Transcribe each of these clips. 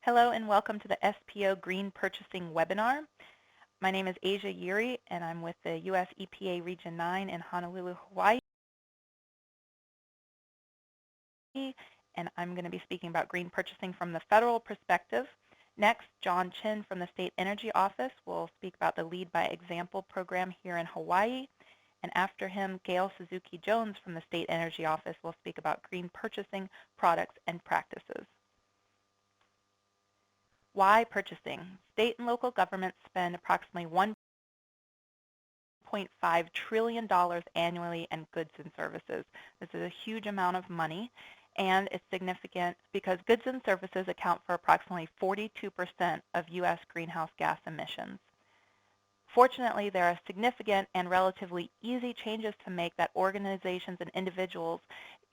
Hello and welcome to the SPO Green Purchasing webinar. My name is Asia Yuri and I'm with the US EPA Region 9 in Honolulu, Hawaii. And I'm going to be speaking about green purchasing from the federal perspective. Next, John Chin from the State Energy Office will speak about the Lead by Example program here in Hawaii. And after him, Gail Suzuki-Jones from the State Energy Office will speak about green purchasing products and practices. Why purchasing? State and local governments spend approximately $1.5 trillion annually in goods and services. This is a huge amount of money, and it's significant because goods and services account for approximately 42% of U.S. greenhouse gas emissions. Fortunately, there are significant and relatively easy changes to make that organizations and individuals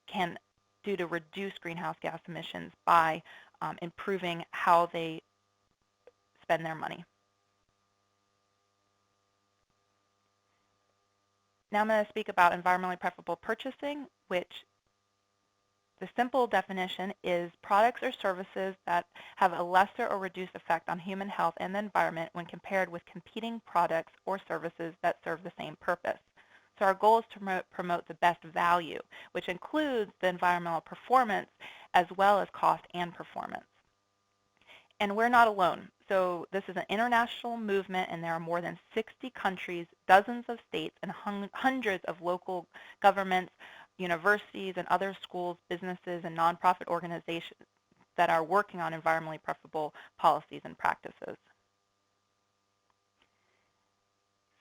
can do to reduce greenhouse gas emissions by improving how they spend their money. Now I'm going to speak about environmentally preferable purchasing, which the simple definition is products or services that have a lesser or reduced effect on human health and the environment when compared with competing products or services that serve the same purpose. So our goal is to promote the best value, which includes the environmental performance as well as cost and performance. And we're not alone. So this is an international movement, and there are more than 60 countries, dozens of states, and hundreds of local governments, universities, and other schools, businesses, and nonprofit organizations that are working on environmentally preferable policies and practices.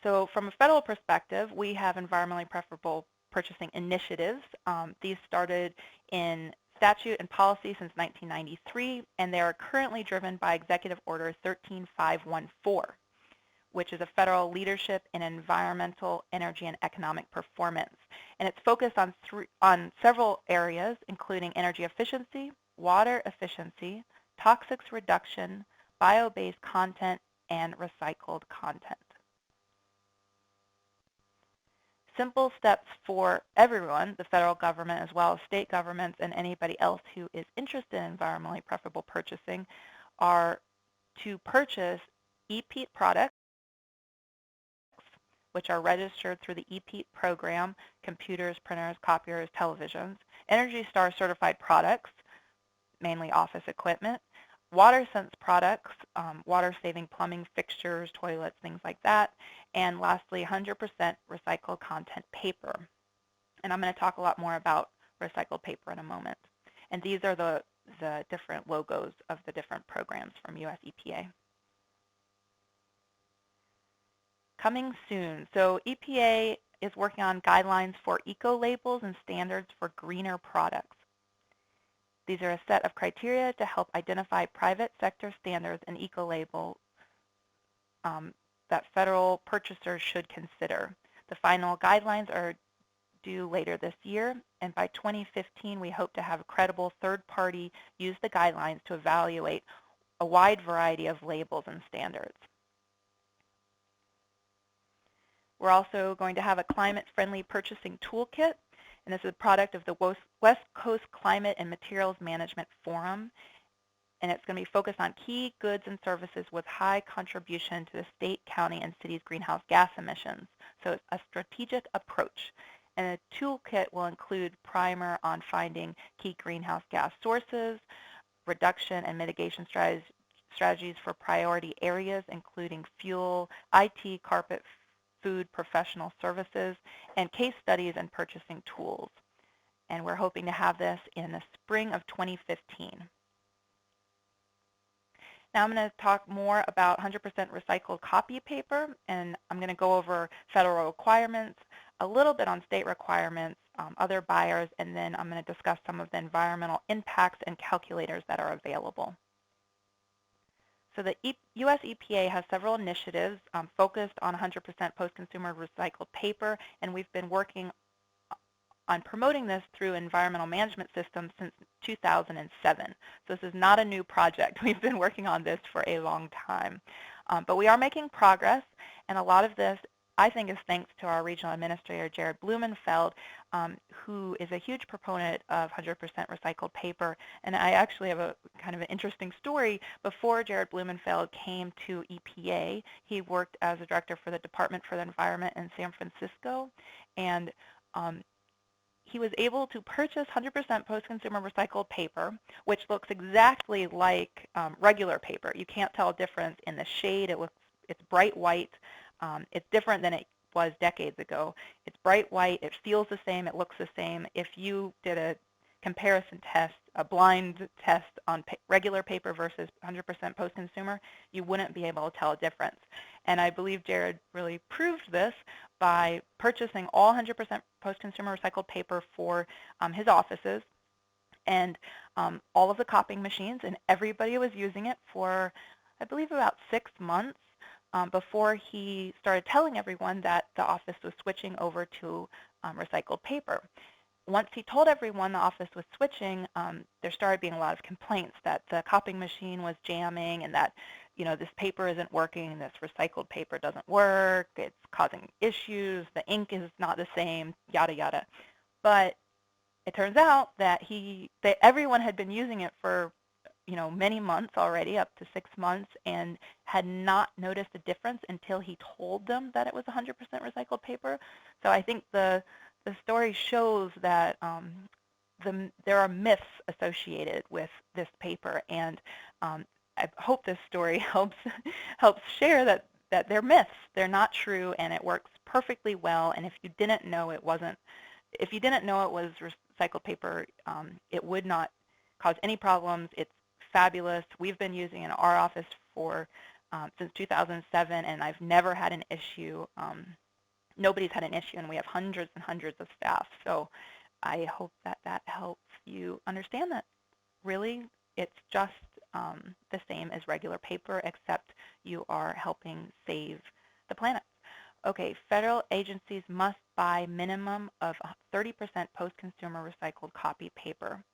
So from a federal perspective, we have environmentally preferable purchasing initiatives. These started in statute and policy since 1993, and they are currently driven by Executive Order 13514, which is a federal leadership in environmental, energy, and economic performance. And it's focused on several areas, including energy efficiency, water efficiency, toxics reduction, bio-based content, and recycled content. Simple steps for everyone, the federal government as well as state governments and anybody else who is interested in environmentally preferable purchasing, are to purchase EPP products, which are registered through the EPP program, computers, printers, copiers, televisions, Energy Star certified products, mainly office equipment, WaterSense products, water-saving plumbing fixtures, toilets, things like that, and lastly, 100% recycled content paper. And I'm going to talk a lot more about recycled paper in a moment. And these are the different logos of the different programs from US EPA. Coming soon. So EPA is working on guidelines for eco-labels and standards for greener products. These are a set of criteria to help identify private sector standards and eco-labels that federal purchasers should consider. The final guidelines are due later this year, and by 2015 we hope to have a credible third party use the guidelines to evaluate a wide variety of labels and standards. We're also going to have a climate-friendly purchasing toolkit, and this is a product of the West Coast Climate and Materials Management Forum, and it's going to be focused on key goods and services with high contribution to the state, county, and city's greenhouse gas emissions. So it's a strategic approach. And the toolkit will include primer on finding key greenhouse gas sources, reduction and mitigation strategies for priority areas, including fuel, IT, carpet, food, professional services, and case studies and purchasing tools. And we're hoping to have this in the spring of 2015. Now I'm going to talk more about 100% recycled copy paper, and I'm going to go over federal requirements, a little bit on state requirements, other buyers, and then I'm going to discuss some of the environmental impacts and calculators that are available. So the US EPA has several initiatives focused on 100% post-consumer recycled paper, and we've been working on promoting this through environmental management systems since 2007. So this is not a new project. We've been working on this for a long time. But we are making progress, and a lot of this I think is thanks to our regional administrator, Jared Blumenfeld, who is a huge proponent of 100% recycled paper. And I actually have a kind of an interesting story. Before Jared Blumenfeld came to EPA, he worked as a director for the Department for the Environment in San Francisco. And he was able to purchase 100% post-consumer recycled paper, which looks exactly like regular paper. You can't tell a difference in the shade. It's bright white. It's different than it was decades ago. It's bright white. It feels the same. It looks the same. If you did a comparison test, a blind test on regular paper versus 100% post-consumer, you wouldn't be able to tell a difference. And I believe Jared really proved this by purchasing all 100% post-consumer recycled paper for his offices and all of the copying machines, and everybody was using it for, I believe, about 6 months before he started telling everyone that the office was switching over to recycled paper. Once he told everyone the office was switching, there started being a lot of complaints that the copying machine was jamming and that, you know, this paper isn't working, this recycled paper doesn't work, it's causing issues, the ink is not the same, yada, yada. But it turns out that everyone had been using it for, you know, many months already, up to 6 months, and had not noticed a difference until he told them that it was 100% recycled paper. So I think the story shows that there are myths associated with this paper, and I hope this story helps share that they're myths. They're not true, and it works perfectly well. And if you didn't know it was recycled paper, it would not cause any problems. It's fabulous. We've been using it in our office for since 2007, and I've never had an issue. Nobody's had an issue, and we have hundreds and hundreds of staff. So I hope that helps you understand that really it's just the same as regular paper, except you are helping save the planet. Okay, federal agencies must buy minimum of 30% post-consumer recycled copy paper.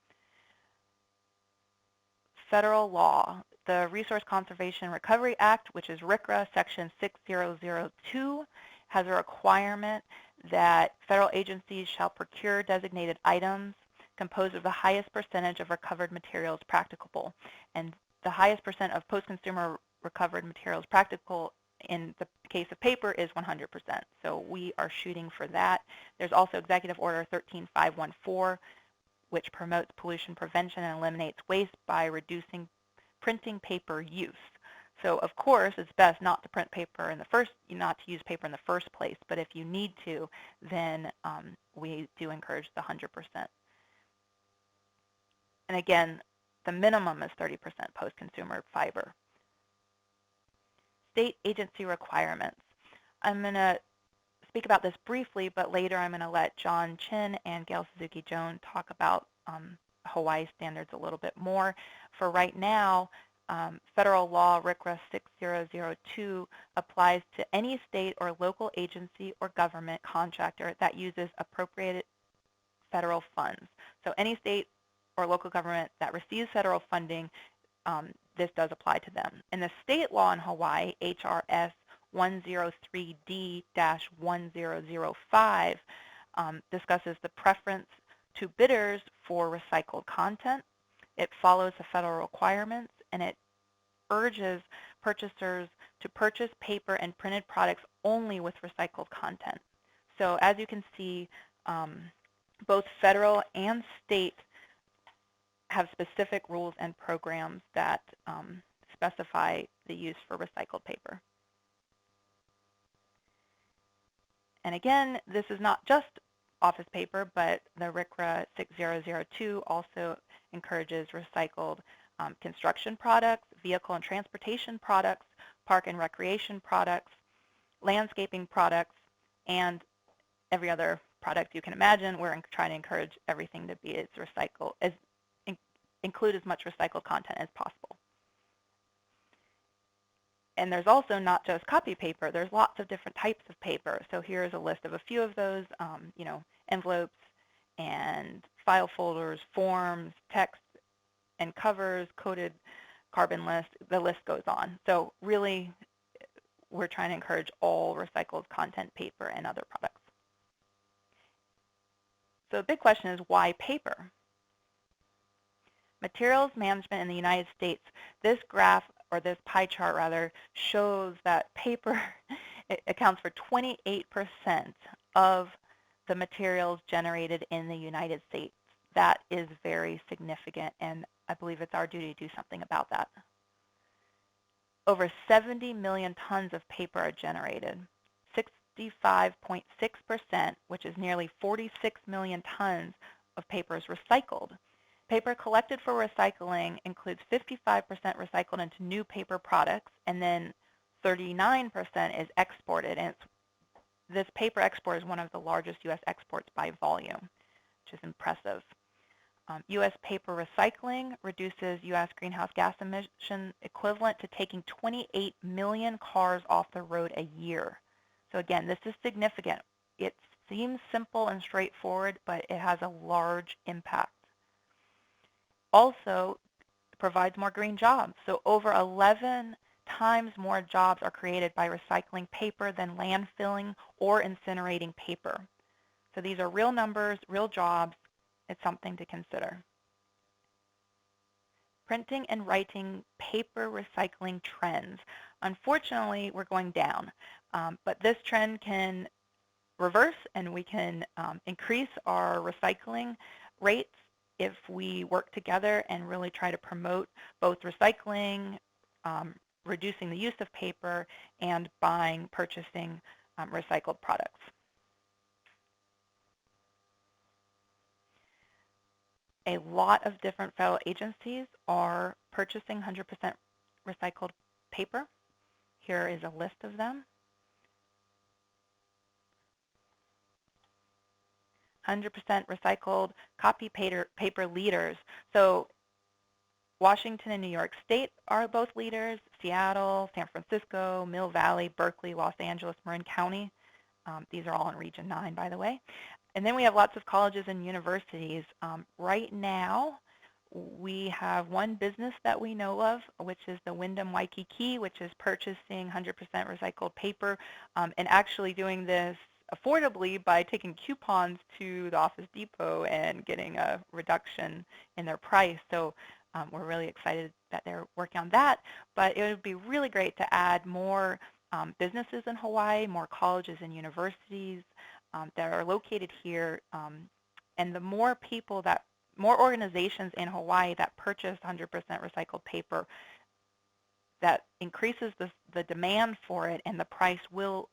Federal law, the Resource Conservation and Recovery Act, which is RCRA, Section 6002, has a requirement that federal agencies shall procure designated items composed of the highest percentage of recovered materials practicable. And the highest percent of post-consumer recovered materials practicable in the case of paper is 100%. So we are shooting for that. There's also Executive Order 13514, which promotes pollution prevention and eliminates waste by reducing printing paper use. So of course, it's best not to print paper not to use paper in the first place. But if you need to, then we do encourage the 100%. And again, the minimum is 30% post-consumer fiber. State agency requirements. I'm going to speak about this briefly, but later I'm going to let John Chin and Gail Suzuki-Jones talk about Hawaii standards a little bit more. For right now, federal law RCRA 6002 applies to any state or local agency or government contractor that uses appropriated federal funds. So any state or local government that receives federal funding, this does apply to them. And the state law in Hawaii, HRS 103D-1005, discusses the preference to bidders for recycled content. It follows the federal requirements, and it urges purchasers to purchase paper and printed products only with recycled content. So as you can see, both federal and state have specific rules and programs that specify the use for recycled paper. And again, this is not just office paper, but the RCRA 6002 also encourages recycled construction products, vehicle and transportation products, park and recreation products, landscaping products, and every other product you can imagine. We're trying to encourage everything to be as recycled, include as much recycled content as possible. And there's also not just copy paper. There's lots of different types of paper. So here's a list of a few of those, you know, envelopes and file folders, forms, text and covers, coded carbon list, the list goes on. So really, we're trying to encourage all recycled content paper and other products. So the big question is, why paper? Materials management in the United States, this graph, or this pie chart rather, shows that paper accounts for 28% of the materials generated in the United States. That is very significant, and I believe it's our duty to do something about that. Over 70 million tons of paper are generated. 65.6%, which is nearly 46 million tons of paper, is recycled. Paper collected for recycling includes 55% recycled into new paper products, and then 39% is exported. And this paper export is one of the largest U.S. exports by volume, which is impressive. U.S. paper recycling reduces U.S. greenhouse gas emission equivalent to taking 28 million cars off the road a year. So again, this is significant. It seems simple and straightforward, but it has a large impact. Also, it provides more green jobs. So over 11 times more jobs are created by recycling paper than landfilling or incinerating paper. So these are real numbers, real jobs. It's something to consider. Printing and writing paper recycling trends. Unfortunately, we're going down, but this trend can reverse, and we can increase our recycling rates if we work together and really try to promote both recycling, reducing the use of paper, and purchasing recycled products. A lot of different federal agencies are purchasing 100% recycled paper. Here is a list of them. 100% recycled copy paper leaders. So Washington and New York State are both leaders. Seattle, San Francisco, Mill Valley, Berkeley, Los Angeles, Marin County. These are all in Region 9, by the way. And then we have lots of colleges and universities. Right now, we have one business that we know of, which is the Wyndham Waikiki, which is purchasing 100% recycled paper and actually doing this affordably by taking coupons to the Office Depot and getting a reduction in their price. So we're really excited that they're working on that. But it would be really great to add more businesses in Hawaii, more colleges and universities that are located here, and the more people more organizations in Hawaii that purchase 100% recycled paper, that increases the demand for it, and the price will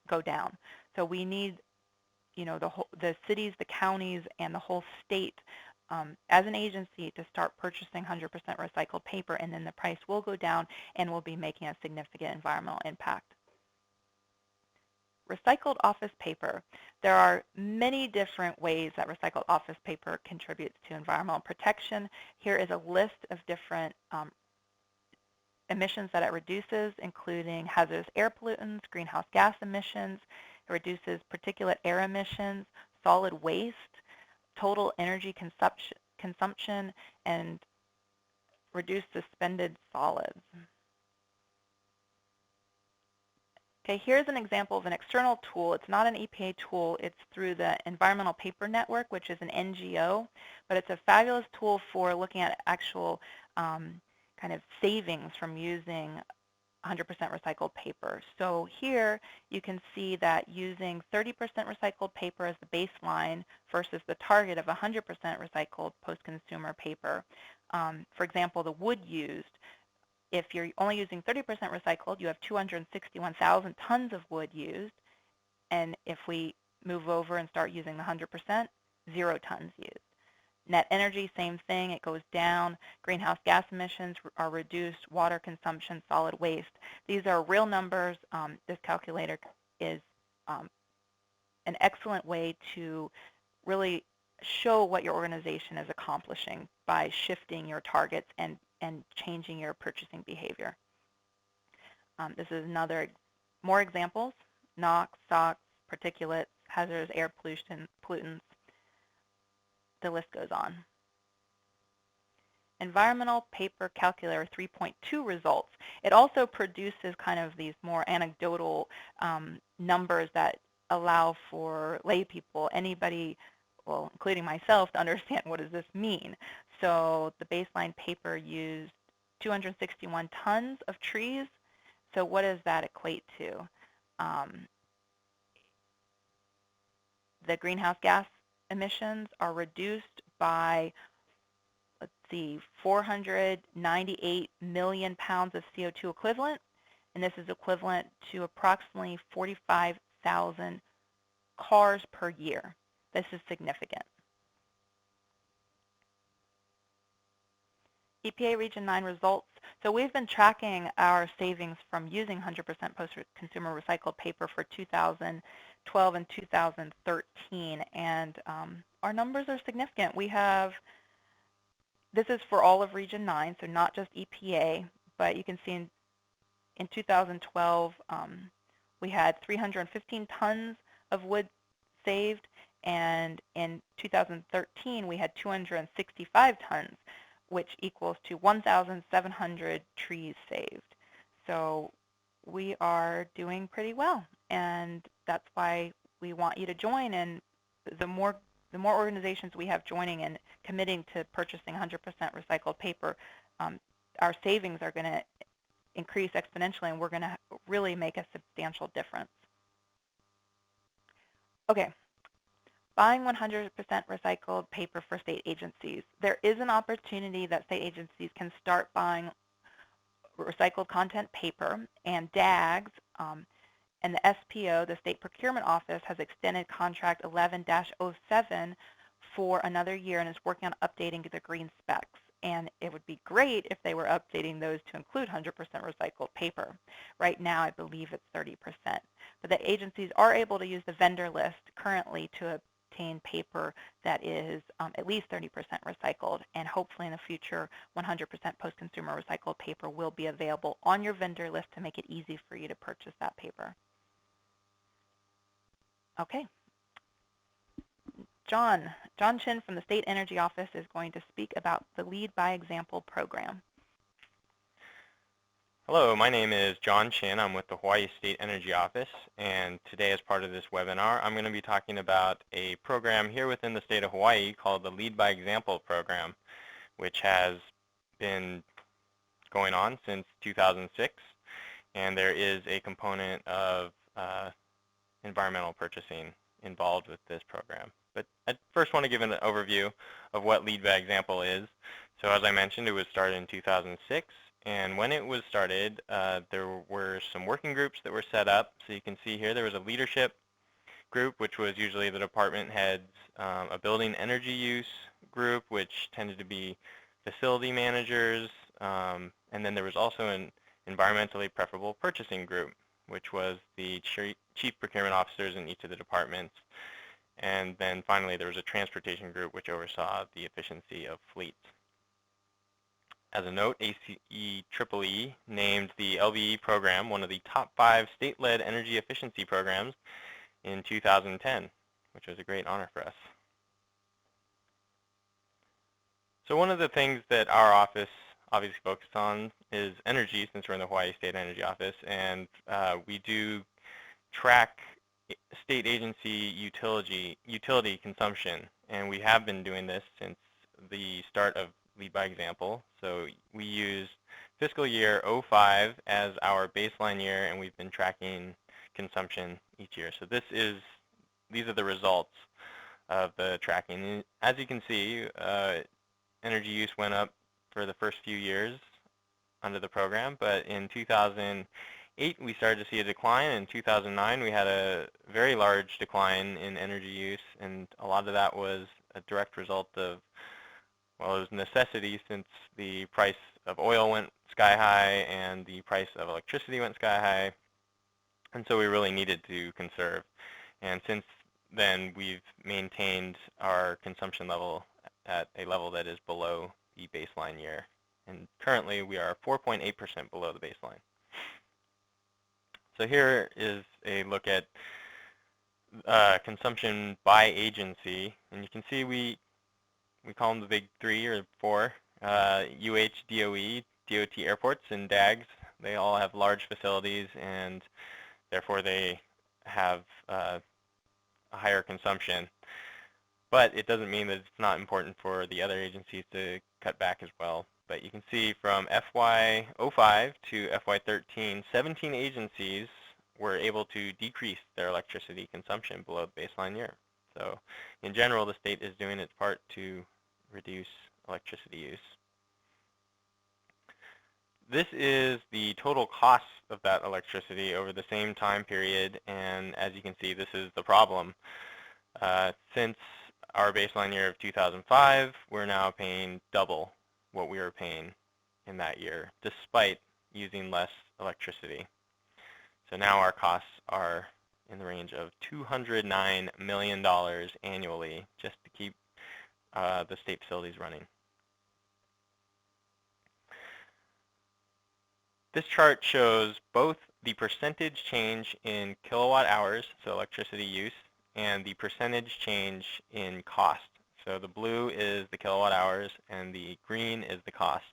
go down. So we need, the cities, the counties, and the whole state as an agency to start purchasing 100% recycled paper, and then the price will go down and will be making a significant environmental impact. Recycled office paper. There are many different ways that recycled office paper contributes to environmental protection. Here is a list of different emissions that it reduces, including hazardous air pollutants, greenhouse gas emissions. It reduces particulate air emissions, solid waste, total energy consumption, and reduce suspended solids. Okay, here's an example of an external tool. It's not an EPA tool. It's through the Environmental Paper Network, which is an NGO, but it's a fabulous tool for looking at actual kind of savings from using 100% recycled paper. So here you can see that using 30% recycled paper as the baseline versus the target of 100% recycled post-consumer paper. For example, the wood used. If you're only using 30% recycled, you have 261,000 tons of wood used. And if we move over and start using the 100%, 0 tons used. Net energy, same thing, it goes down. Greenhouse gas emissions are reduced, water consumption, solid waste. These are real numbers. This calculator is an excellent way to really show what your organization is accomplishing by shifting your targets and changing your purchasing behavior. This is more examples: NOx, SOx, particulates, hazardous air pollutants. The list goes on. Environmental Paper Calculator 3.2 results. It also produces kind of these more anecdotal numbers that allow for lay people, anybody, well, including myself, to understand what does this mean. So the baseline paper used 261 tons of trees. So what does that equate to? The greenhouse gas emissions are reduced by, let's see, 498 million pounds of CO2 equivalent, and this is equivalent to approximately 45,000 cars per year. This is significant. EPA Region 9 results. So we've been tracking our savings from using 100% post-consumer recycled paper for 2012 and 2013, and our numbers are significant. We have, this is for all of Region 9, so not just EPA, but you can see in 2012 we had 315 tons of wood saved, and in 2013 we had 265 tons, which equals to 1,700 trees saved. So we are doing pretty well, and that's why we want you to join. And the more organizations we have joining and committing to purchasing 100% recycled paper, our savings are going to increase exponentially, and we're going to really make a substantial difference. Okay. Buying 100% recycled paper for state agencies. There is an opportunity that state agencies can start buying recycled content paper, and DAGs and the SPO, the State Procurement Office, has extended Contract 11-07 for another year and is working on updating the green specs. And it would be great if they were updating those to include 100% recycled paper. Right now, I believe it's 30%. But the agencies are able to use the vendor list currently to obtain paper that is at least 30% recycled, and hopefully in the future 100% post-consumer recycled paper will be available on your vendor list to make it easy for you to purchase that paper. Okay. John Chin from the State Energy Office is going to speak about the Lead by Example program. Hello, my name is John Chin. I'm with the Hawaii State Energy Office, and today as part of this webinar, I'm going to be talking about a program here within the state of Hawaii called the Lead by Example program, which has been going on since 2006, and there is a component of environmental purchasing involved with this program. But I first want to give an overview of what Lead by Example is. So as I mentioned, it was started in 2006. And when it was started, there were some working groups that were set up. So you can see here there was a leadership group, which was usually the department heads, a building energy use group, which tended to be facility managers, and then there was also an environmentally preferable purchasing group, which was the chief procurement officers in each of the departments. And then finally there was a transportation group, which oversaw the efficiency of fleets. As a note, ACEEE named the LBE program one of the top 5 state-led energy efficiency programs in 2010, which was a great honor for us. So one of the things that our office obviously focuses on is energy, since we're in the Hawaii State Energy Office, and we do track state agency utility consumption, and we have been doing this since the start of Lead by Example. So we use fiscal year 05 as our baseline year, and we've been tracking consumption each year. So these are the results of the tracking. And as you can see, energy use went up for the first few years under the program, but in 2008 we started to see a decline. In 2009 we had a very large decline in energy use, and a lot of that was a direct result of, well, it was necessity, since the price of oil went sky high and the price of electricity went sky high, and so we really needed to conserve. And since then we've maintained our consumption level at a level that is below the baseline year, and currently we are 4.8% below the baseline. So here is a look at consumption by agency, and you can see we call them the big 3 or 4, DOE, DOT airports, and DAGs, they all have large facilities, and therefore they have a higher consumption. But it doesn't mean that it's not important for the other agencies to cut back as well. But you can see from FY05 to FY13, 17 agencies were able to decrease their electricity consumption below the baseline year. So in general, the state is doing its part to reduce electricity use. This is the total cost of that electricity over the same time period, and as you can see, this is the problem. Since our baseline year of 2005, we're now paying double what we were paying in that year, despite using less electricity. So now our costs are in the range of $209 million annually just to keep the state facilities running. This chart shows both the percentage change in kilowatt hours, so electricity use, and the percentage change in cost. So the blue is the kilowatt hours and the green is the cost.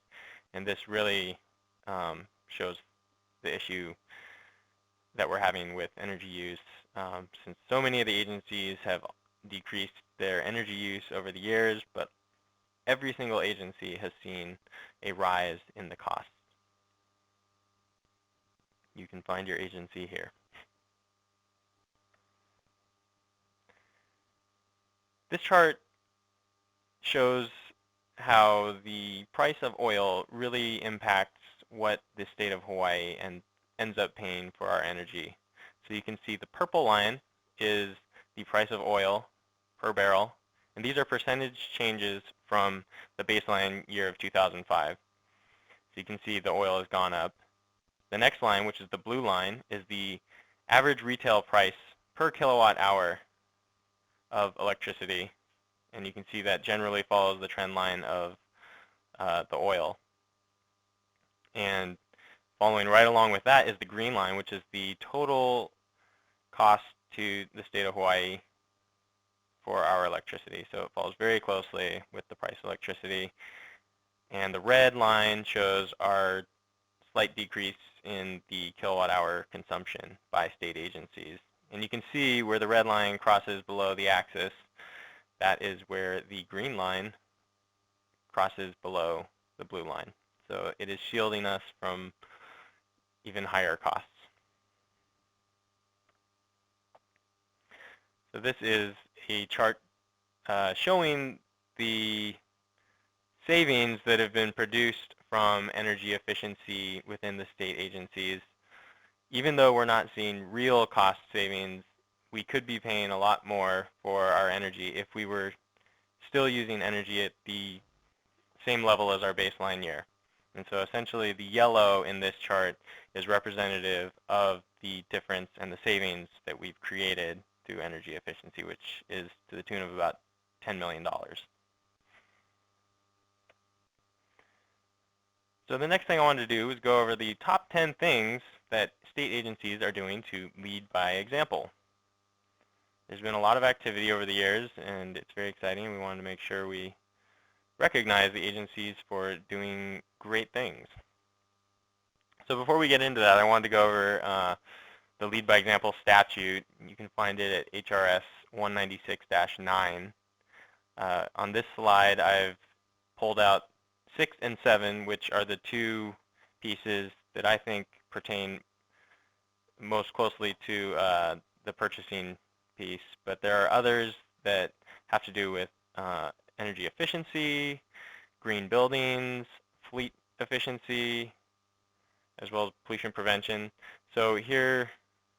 And this really shows the issue that we're having with energy use, since so many of the agencies have decreased their energy use over the years, but every single agency has seen a rise in the cost. You can find your agency here. This chart shows how the price of oil really impacts what the state of Hawaii ends up paying for our energy. So you can see the purple line is the price of oil per barrel, and these are percentage changes from the baseline year of 2005. So you can see the oil has gone up. The next line, which is the blue line, is the average retail price per kilowatt hour of electricity, and you can see that generally follows the trend line of the oil. And following right along with that is the green line, which is the total cost to the state of Hawaii for our electricity. So it follows very closely with the price of electricity. And the red line shows our slight decrease in the kilowatt hour consumption by state agencies. And you can see where the red line crosses below the axis, that is where the green line crosses below the blue line. So it is shielding us from even higher costs. So this is a chart showing the savings that have been produced from energy efficiency within the state agencies. Even though we're not seeing real cost savings, we could be paying a lot more for our energy if we were still using energy at the same level as our baseline year. And so essentially the yellow in this chart is representative of the difference and the savings that we've created through energy efficiency, which is to the tune of about $10 million. So the next thing I wanted to do is go over the top 10 things that state agencies are doing to lead by example. There's been a lot of activity over the years, and it's very exciting. We wanted to make sure we recognize the agencies for doing great things. So before we get into that, I wanted to go over the lead by example statute. You can find it at HRS 196-9. On this slide, I've pulled out 6 and 7, which are the two pieces that I think pertain most closely to the purchasing piece, but there are others that have to do with energy efficiency, green buildings, fleet efficiency, as well as pollution prevention. So here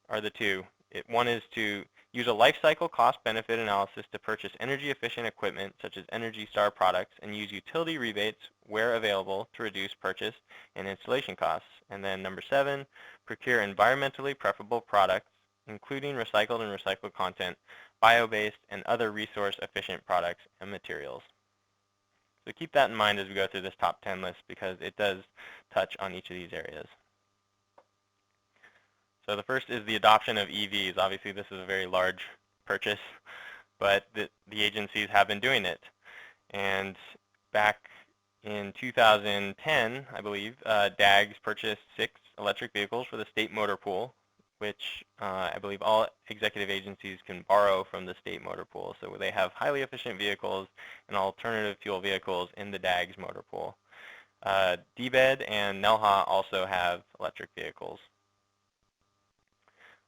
are the two. One is to use a life cycle cost-benefit analysis to purchase energy-efficient equipment such as Energy Star products and use utility rebates where available to reduce purchase and installation costs. And then number 7, procure environmentally preferable products, including recycled and recycled content, bio-based, and other resource-efficient products and materials. So keep that in mind as we go through this top 10 list because it does touch on each of these areas. So the first is the adoption of EVs. Obviously, this is a very large purchase, but the agencies have been doing it. And back In 2010, I believe, DAGS purchased 6 electric vehicles for the state motor pool, which I believe all executive agencies can borrow from the state motor pool. So they have highly efficient vehicles and alternative fuel vehicles in the DAGS motor pool. DBED and NELHA also have electric vehicles.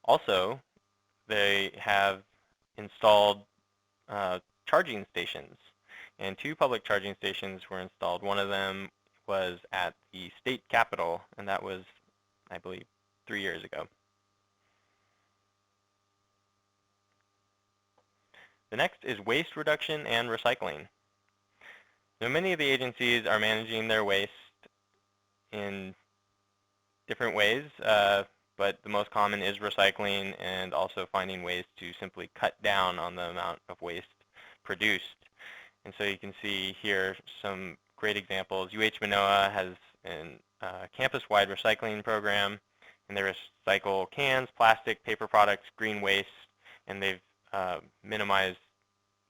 Also, they have installed charging stations, and 2 public charging stations were installed. One of them was at the state capitol, and that was, I believe, 3 years ago. The next is waste reduction and recycling. So many of the agencies are managing their waste in different ways, but the most common is recycling and also finding ways to simply cut down on the amount of waste produced. And so you can see here some great examples. UH Manoa has a campus-wide recycling program, and they recycle cans, plastic, paper products, green waste, and they've minimized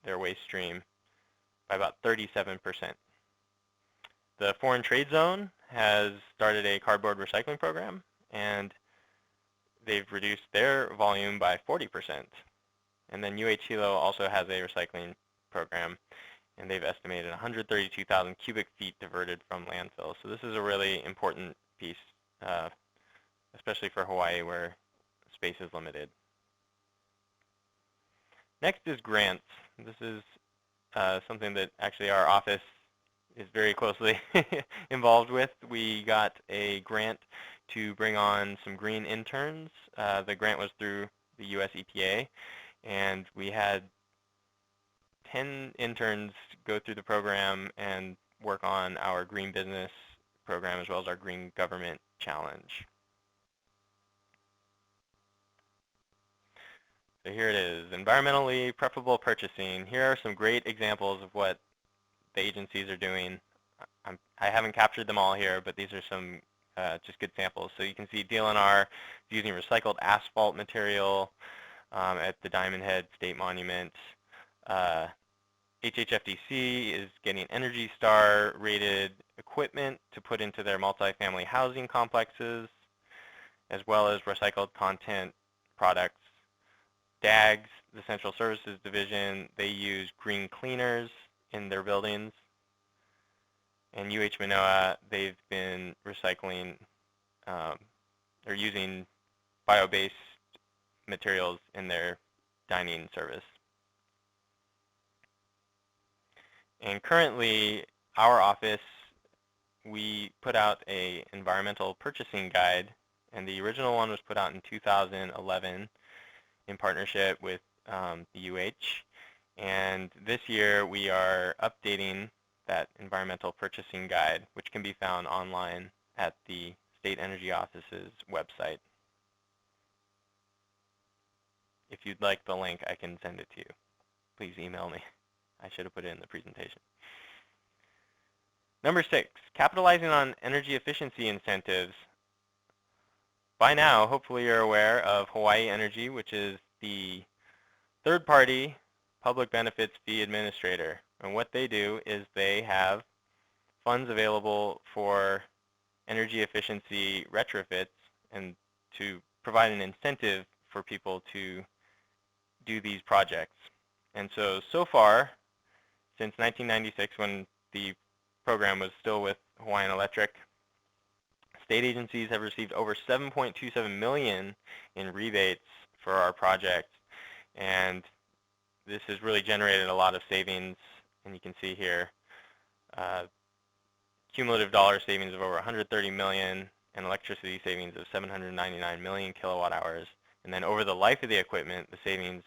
their waste stream by about 37%. The Foreign Trade Zone has started a cardboard recycling program, and they've reduced their volume by 40%. And then UH Hilo also has a recycling program, and they've estimated 132,000 cubic feet diverted from landfills. So this is a really important piece, especially for Hawaii where space is limited. Next is grants. This is something that actually our office is very closely involved with. We got a grant to bring on some green interns. The grant was through the US EPA, and we had 10 interns go through the program and work on our green business program as well as our green government challenge. So here it is, environmentally preferable purchasing. Here are some great examples of what the agencies are doing. I haven't captured them all here, but these are some just good samples. So you can see DLNR is using recycled asphalt material at the Diamond Head State Monument. HHFDC is getting Energy Star rated equipment to put into their multifamily housing complexes, as well as recycled content products. DAGS, the Central Services Division, they use green cleaners in their buildings. And UH Manoa, they've been recycling or using bio-based materials in their dining service. And currently, our office, we put out an environmental purchasing guide, and the original one was put out in 2011 in partnership with the UH. And this year, we are updating that environmental purchasing guide, which can be found online at the State Energy Office's website. If you'd like the link, I can send it to you. Please email me. I should have put it in the presentation. Number 6, capitalizing on energy efficiency incentives. By now, hopefully you're aware of Hawai'i Energy, which is the third-party public benefits fee administrator. And what they do is they have funds available for energy efficiency retrofits and to provide an incentive for people to do these projects. And so far, since 1996, when the program was still with Hawaiian Electric, state agencies have received over $7.27 million in rebates for our project. And this has really generated a lot of savings. And you can see here, cumulative dollar savings of over 130 million and electricity savings of 799 million kilowatt hours. And then over the life of the equipment, the savings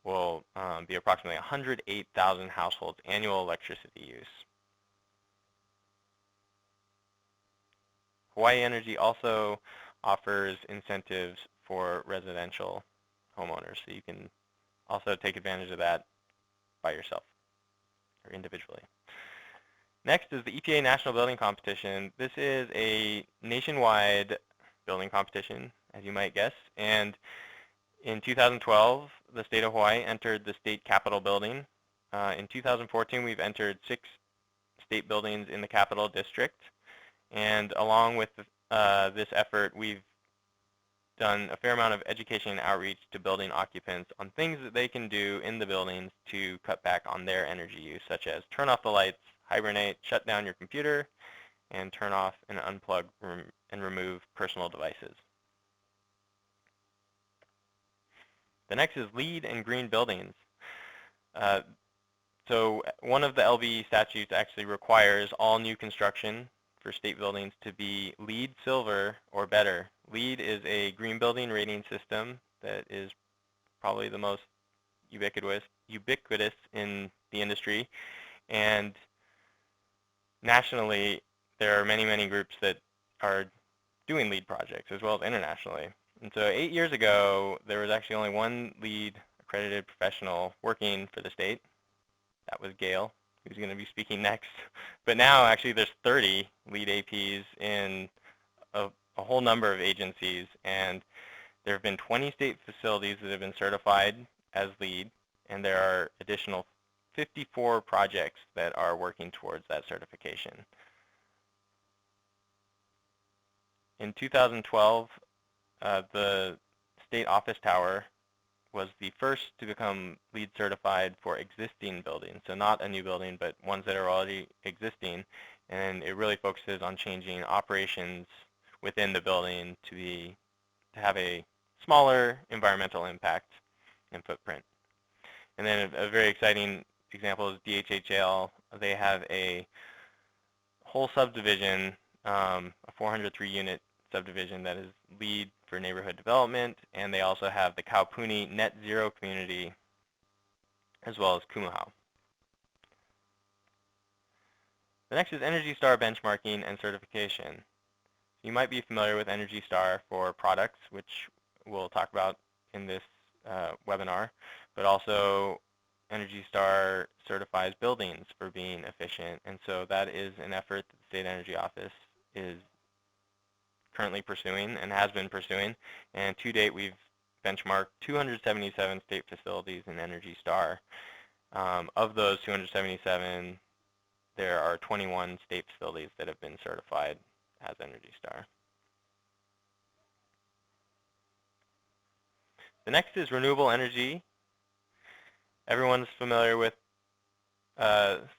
will be approximately 108,000 households' annual electricity use. Hawai'i Energy also offers incentives for residential homeowners, so you can also take advantage of that by yourself or individually. Next is the EPA National Building Competition. This is a nationwide building competition, as you might guess, and in 2012, the state of Hawaii entered the state capitol building. In 2014, we've entered 6 state buildings in the Capital District. And along with this effort, we've done a fair amount of education and outreach to building occupants on things that they can do in the buildings to cut back on their energy use, such as turn off the lights, hibernate, shut down your computer, and turn off and unplug and remove personal devices. The next is LEED and green buildings. So one of the LB statutes actually requires all new construction for state buildings to be LEED Silver or better. LEED is a green building rating system that is probably the most ubiquitous in the industry. And nationally, there are many, many groups that are doing LEED projects, as well as internationally. And so 8 years ago, there was actually only one LEED accredited professional working for the state. That was Gail, who's going to be speaking next. But now, actually, there's 30 LEED APs in a whole number of agencies, and there have been 20 state facilities that have been certified as LEED, and there are additional 54 projects that are working towards that certification. In 2012, the state office tower was the first to become LEED certified for existing buildings, so not a new building, but ones that are already existing, and it really focuses on changing operations within the building to have a smaller environmental impact and footprint. And then a very exciting example is DHHL. They have a whole subdivision, a 403 unit subdivision that is LEED for neighborhood development, and they also have the Kaupuni Net Zero community, as well as Kumuhau. The next is Energy Star benchmarking and certification. You might be familiar with Energy Star for products, which we'll talk about in this webinar, but also Energy Star certifies buildings for being efficient, and so that is an effort that the State Energy Office is currently pursuing and has been pursuing, and to date we've benchmarked 277 state facilities in Energy Star. Of those 277, there are 21 state facilities that have been certified as Energy Star. The next is renewable energy. Everyone's familiar with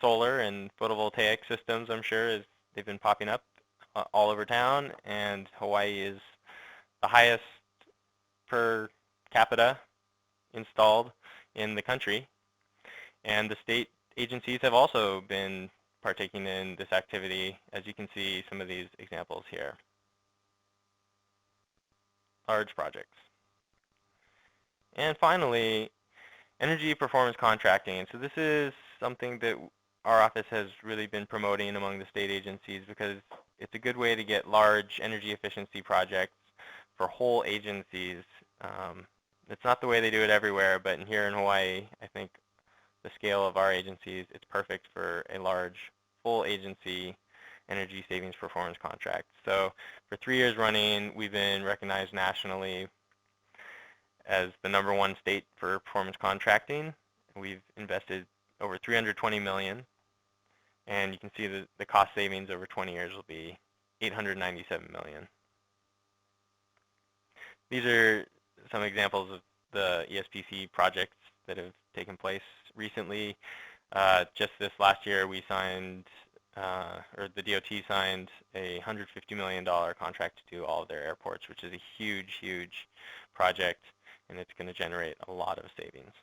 solar and photovoltaic systems, I'm sure, as they've been popping up all over town, and Hawaii is the highest per capita installed in the country. And the state agencies have also been partaking in this activity, as you can see some of these examples here. Large projects. And finally, energy performance contracting. And so this is something that our office has really been promoting among the state agencies because it's a good way to get large energy efficiency projects for whole agencies. It's not the way they do it everywhere, but here in Hawaii, I think the scale of our agencies, it's perfect for a large full agency energy savings performance contract. So for 3 years running, we've been recognized nationally as the #1 state for performance contracting. We've invested over $320 million, and you can see that the cost savings over 20 years will be $897 million. These are some examples of the ESPC projects that have taken place recently. Just this last year, we signed, or the DOT signed a $150 million contract to do all of their airports, which is a huge, huge project, and it's going to generate a lot of savings.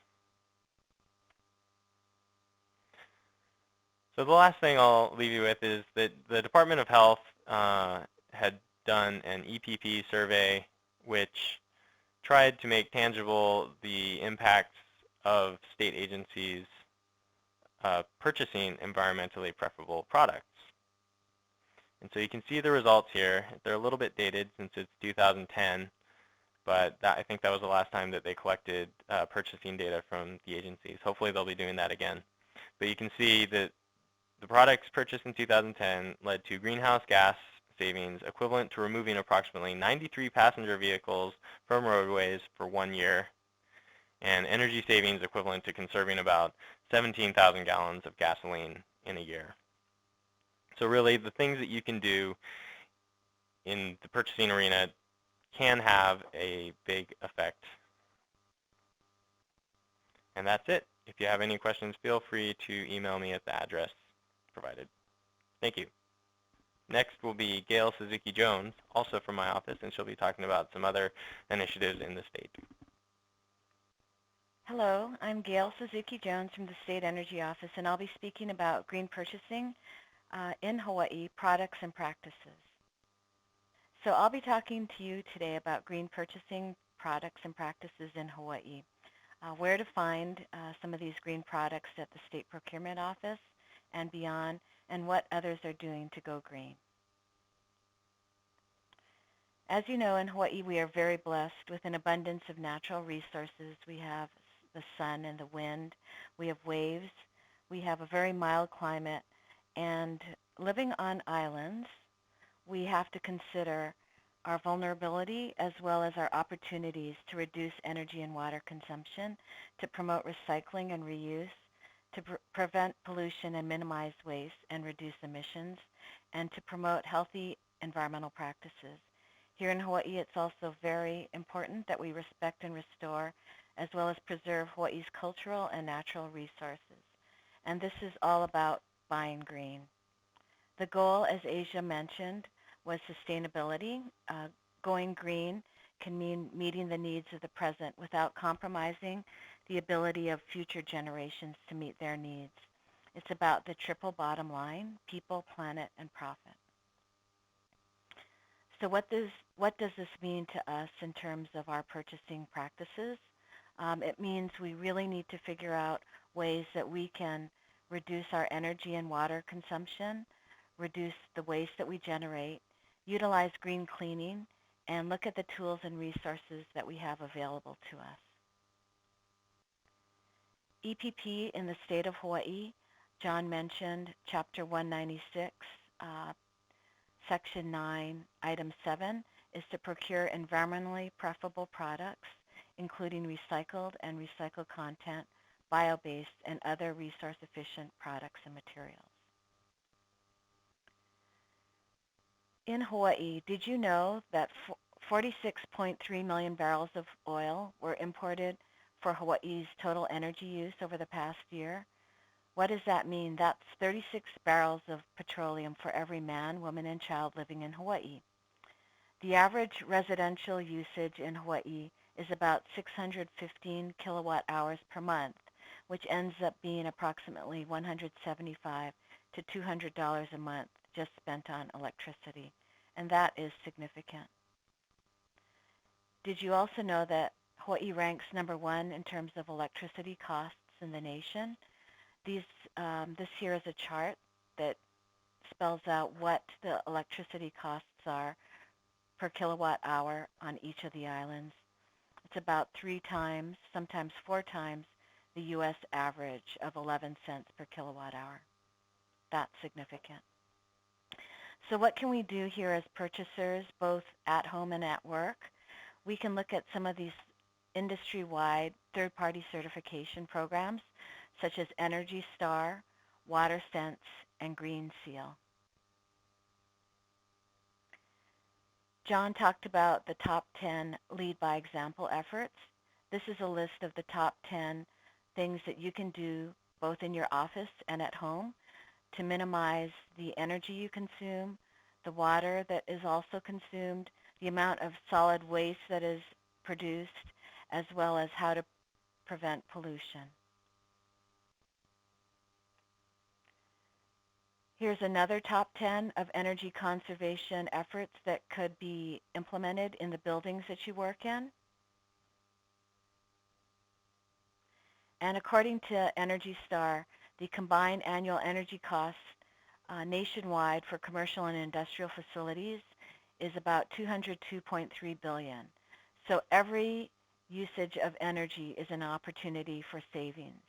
So the last thing I'll leave you with is that the Department of Health had done an EPP survey which tried to make tangible the impacts of state agencies purchasing environmentally preferable products. And so you can see the results here. They're a little bit dated since it's 2010, but I think that was the last time that they collected purchasing data from the agencies. Hopefully they'll be doing that again. But you can see that the products purchased in 2010 led to greenhouse gas savings equivalent to removing approximately 93 passenger vehicles from roadways for 1 year, and energy savings equivalent to conserving about 17,000 gallons of gasoline in a year. So really, the things that you can do in the purchasing arena can have a big effect. And that's it. If you have any questions, feel free to email me at the address provided. Thank you. Next will be Gail Suzuki-Jones, also from my office, and she'll be talking about some other initiatives in the state. Hello, I'm Gail Suzuki-Jones from the State Energy Office, and I'll be speaking about green purchasing in Hawaii, products and practices. So I'll be talking to you today about green purchasing products and practices in Hawaii, where to find some of these green products at the State Procurement Office and beyond, and what others are doing to go green. As you know, in Hawaii, we are very blessed with an abundance of natural resources. We have the sun and the wind. We have waves. We have a very mild climate. And living on islands, we have to consider our vulnerability as well as our opportunities to reduce energy and water consumption, to promote recycling and reuse, to prevent pollution and minimize waste and reduce emissions, and to promote healthy environmental practices. Here in Hawaii, it's also very important that we respect and restore, as well as preserve Hawaii's cultural and natural resources. And this is all about buying green. The goal, as Asia mentioned, was sustainability. Going green can mean meeting the needs of the present without compromising the ability of future generations to meet their needs. It's about the triple bottom line: people, planet, and profit. So what does this mean to us in terms of our purchasing practices? It means we really need to figure out ways that we can reduce our energy and water consumption, reduce the waste that we generate, utilize green cleaning, and look at the tools and resources that we have available to us. EPP in the state of Hawaii, John mentioned Chapter 196, Section 9, Item 7, is to procure environmentally preferable products, including recycled and recycled content, bio-based, and other resource-efficient products and materials. In Hawaii, did you know that 46.3 million barrels of oil were imported for Hawaii's total energy use over the past year? What does that mean? That's 36 barrels of petroleum for every man, woman, and child living in Hawaii. The average residential usage in Hawaii is about 615 kilowatt hours per month, which ends up being approximately $175 to $200 a month just spent on electricity, and that is significant. Did you also know that Hawaii ranks #1 in terms of electricity costs in the nation? This here is a chart that spells out what the electricity costs are per kilowatt hour on each of the islands. It's about 3 times, sometimes 4 times, the U.S. average of 11 cents per kilowatt hour. That's significant. So what can we do here as purchasers, both at home and at work? We can look at some of these industry-wide third-party certification programs, such as Energy Star, WaterSense, and Green Seal. John talked about the top 10 lead by example efforts. This is a list of the top 10 things that you can do both in your office and at home to minimize the energy you consume, the water that is also consumed, the amount of solid waste that is produced, as well as how to prevent pollution. Here's another top 10 of energy conservation efforts that could be implemented in the buildings that you work in. And according to Energy Star, the combined annual energy costs nationwide for commercial and industrial facilities is about $202.3 billion. So every usage of energy is an opportunity for savings.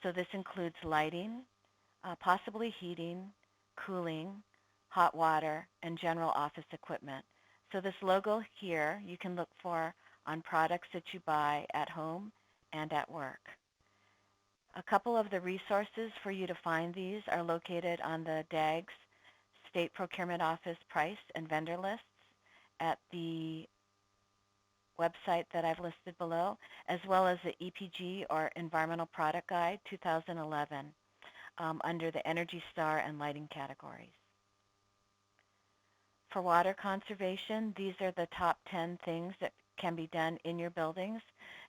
So this includes lighting, possibly heating, cooling, hot water, and general office equipment. So this logo here you can look for on products that you buy at home and at work. A couple of the resources for you to find these are located on the DAG's State Procurement Office price and vendor lists at the website that I've listed below, as well as the EPG, or Environmental Product Guide 2011, under the Energy Star and lighting categories. For water conservation, these are the top 10 things that can be done in your buildings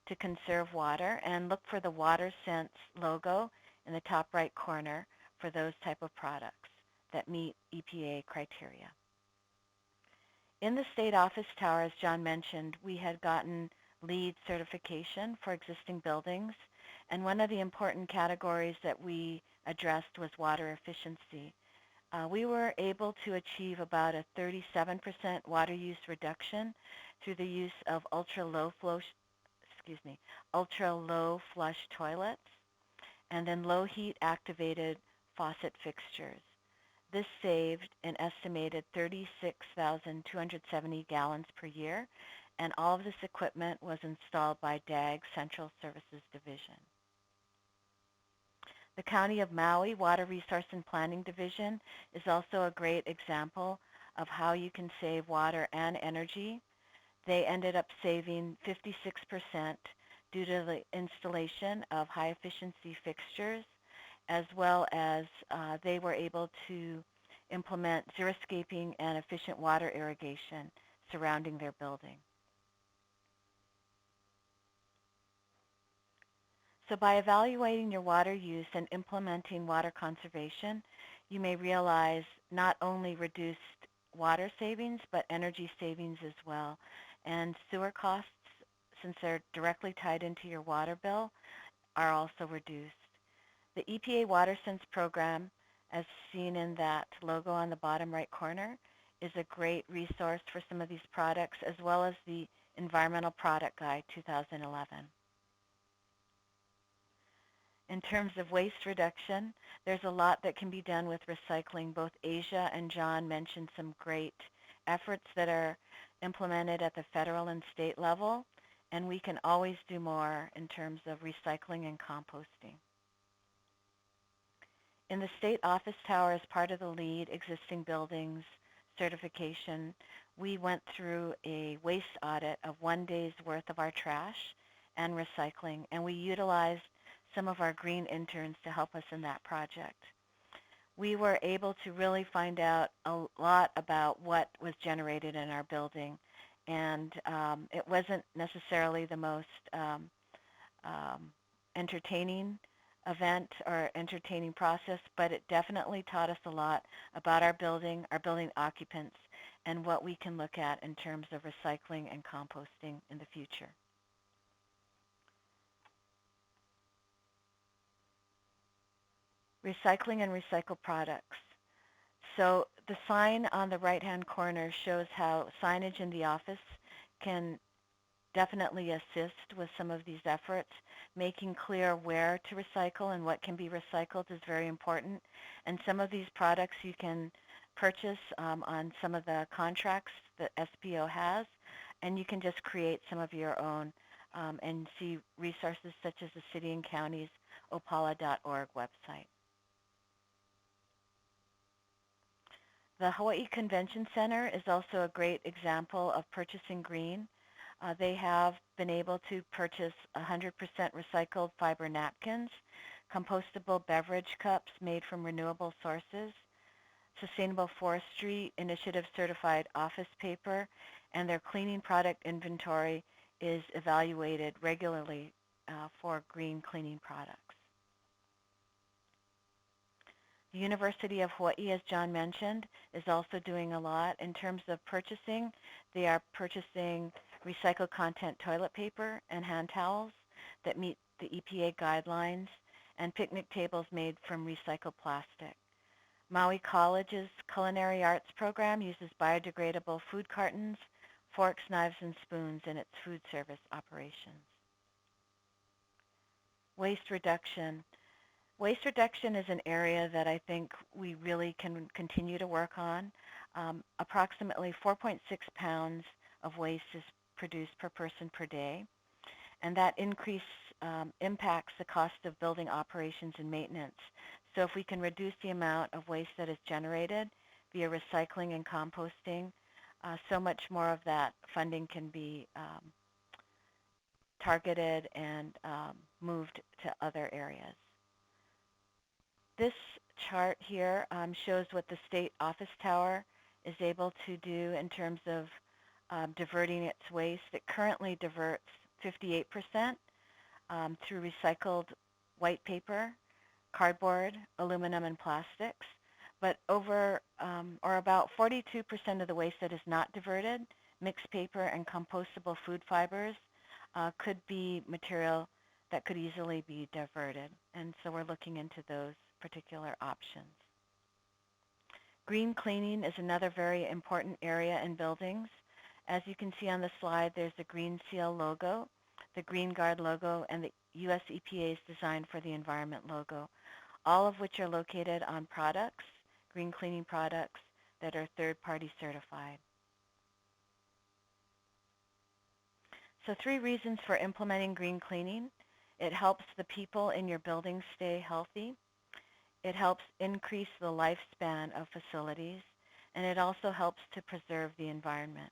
to conserve water, and look for the WaterSense logo in the top right corner for those type of products that meet EPA criteria. In the state office tower, as John mentioned, we had gotten LEED certification for existing buildings, and one of the important categories that we addressed was water efficiency. We were able to achieve about a 37% water use reduction through the use of ultra-low flush toilets, and then low heat activated faucet fixtures. This saved an estimated 36,270 gallons per year, and all of this equipment was installed by DAG Central Services Division. The County of Maui Water Resource and Planning Division is also a great example of how you can save water and energy. They ended up saving 56% due to the installation of high-efficiency fixtures, as well as they were able to implement xeriscaping and efficient water irrigation surrounding their building. So by evaluating your water use and implementing water conservation, you may realize not only reduced water savings, but energy savings as well. And sewer costs, since they're directly tied into your water bill, are also reduced. The EPA WaterSense program, as seen in that logo on the bottom right corner, is a great resource for some of these products, as well as the Environmental Product Guide 2011. In terms of waste reduction, there's a lot that can be done with recycling. Both Asia and John mentioned some great efforts that are implemented at the federal and state level, and we can always do more in terms of recycling and composting. In the state office tower, as part of the LEED existing buildings certification, we went through a waste audit of 1 day's worth of our trash and recycling, and we utilized some of our green interns to help us in that project. We were able to really find out a lot about what was generated in our building, and it wasn't necessarily the most entertaining event or entertaining process, but it definitely taught us a lot about our building occupants, and what we can look at in terms of recycling and composting in the future. Recycling and recycled products. So the sign on the right-hand corner shows how signage in the office can definitely assist with some of these efforts. Making clear where to recycle and what can be recycled is very important. And some of these products you can purchase on some of the contracts that SPO has, and you can just create some of your own and see resources such as the City and County's opala.org website. The Hawaii Convention Center is also a great example of purchasing green. They have been able to purchase 100% recycled fiber napkins, compostable beverage cups made from renewable sources, Sustainable Forestry Initiative certified office paper, and their cleaning product inventory is evaluated regularly for green cleaning products. The University of Hawaii, as John mentioned, is also doing a lot in terms of purchasing. They are purchasing recycled content toilet paper and hand towels that meet the EPA guidelines, and picnic tables made from recycled plastic. Maui College's Culinary Arts program uses biodegradable food cartons, forks, knives, and spoons in its food service operations. Waste reduction. Waste reduction is an area that I think we really can continue to work on. Approximately 4.6 pounds of waste is produced per person per day, and that increase impacts the cost of building operations and maintenance. So if we can reduce the amount of waste that is generated, via recycling and composting, so much more of that funding can be targeted and moved to other areas. This chart here shows what the state office tower is able to do in terms of diverting its waste. It currently diverts 58% through recycled white paper, cardboard, aluminum, and plastics. But over or about 42% of the waste that is not diverted, mixed paper and compostable food fibers, could be material that could easily be diverted. And so we're looking into those particular options. Green cleaning is another very important area in buildings. As you can see on the slide, there's the Green Seal logo, the Green Guard logo, and the U.S. EPA's Design for the Environment logo, all of which are located on products, green cleaning products, that are third-party certified. So 3 reasons for implementing green cleaning. It helps the people in your building stay healthy. It helps increase the lifespan of facilities, and it also helps to preserve the environment.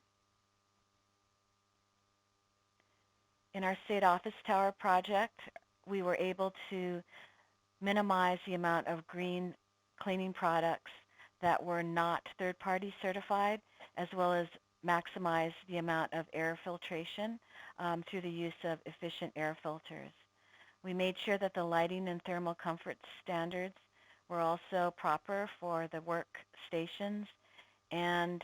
In our state office tower project, we were able to minimize the amount of green cleaning products that were not third-party certified, as well as maximize the amount of air filtration through the use of efficient air filters. We made sure that the lighting and thermal comfort standards were also proper for the workstations, and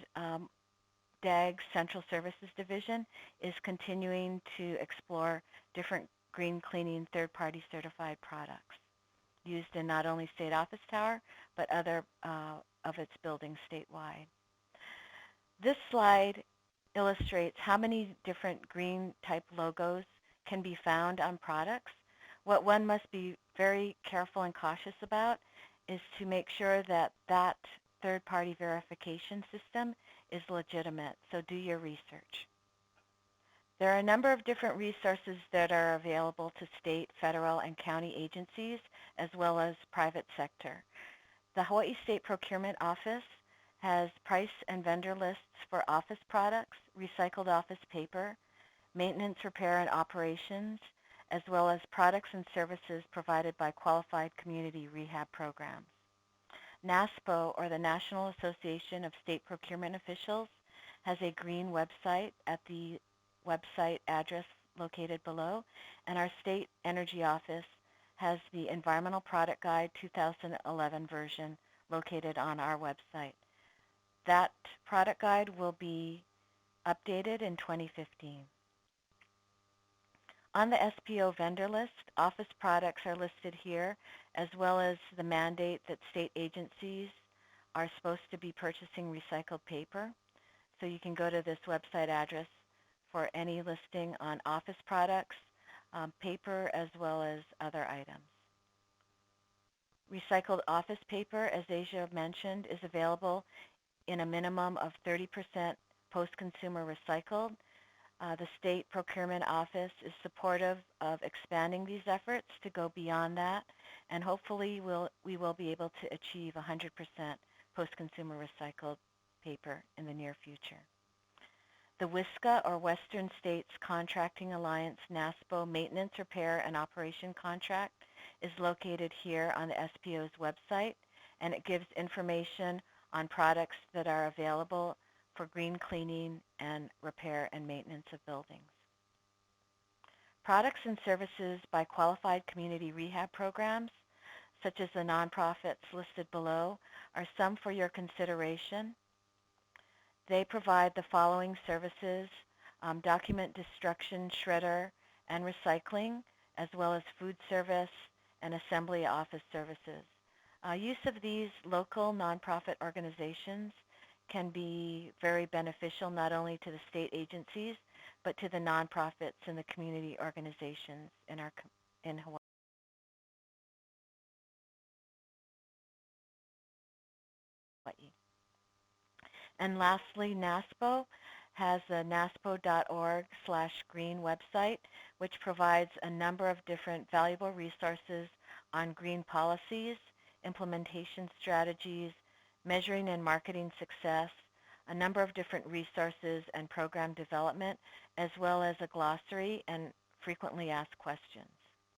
DAG's Central Services Division is continuing to explore different green cleaning third-party certified products used in not only State Office Tower, but other of its buildings statewide. This slide illustrates how many different green type logos can be found on products. What one must be very careful and cautious about is to make sure that that third-party verification system is legitimate, so do your research. There are a number of different resources that are available to state, federal, and county agencies, as well as private sector. The Hawaii State Procurement Office has price and vendor lists for office products, recycled office paper, maintenance, repair, and operations, as well as products and services provided by qualified community rehab programs. NASPO, or the National Association of State Procurement Officials, has a green website at the website address located below, and our state energy office has the Environmental Product Guide 2011 version located on our website. That product guide will be updated in 2015. On the SPO vendor list, office products are listed here, as well as the mandate that state agencies are supposed to be purchasing recycled paper. So you can go to this website address for any listing on office products, paper, as well as other items. Recycled office paper, as Asia mentioned, is available in a minimum of 30% post-consumer recycled. The State Procurement Office is supportive of expanding these efforts to go beyond that, and hopefully we will be able to achieve 100% post-consumer recycled paper in the near future. The WSCA, or Western States Contracting Alliance NASPO Maintenance, Repair, and Operation Contract, is located here on the SPO's website, and it gives information on products that are available for green cleaning and repair and maintenance of buildings. Products and services by qualified community rehab programs, such as the nonprofits listed below, are some for your consideration. They provide the following services: document destruction, shredder, and recycling, as well as food service and assembly office services. Use of these local nonprofit organizations can be very beneficial not only to the state agencies, but to the nonprofits and the community organizations in Hawaii. And lastly, NASPO has a naspo.org/green website, which provides a number of different valuable resources on green policies, implementation strategies, measuring and marketing success, a number of different resources and program development, as well as a glossary and frequently asked questions.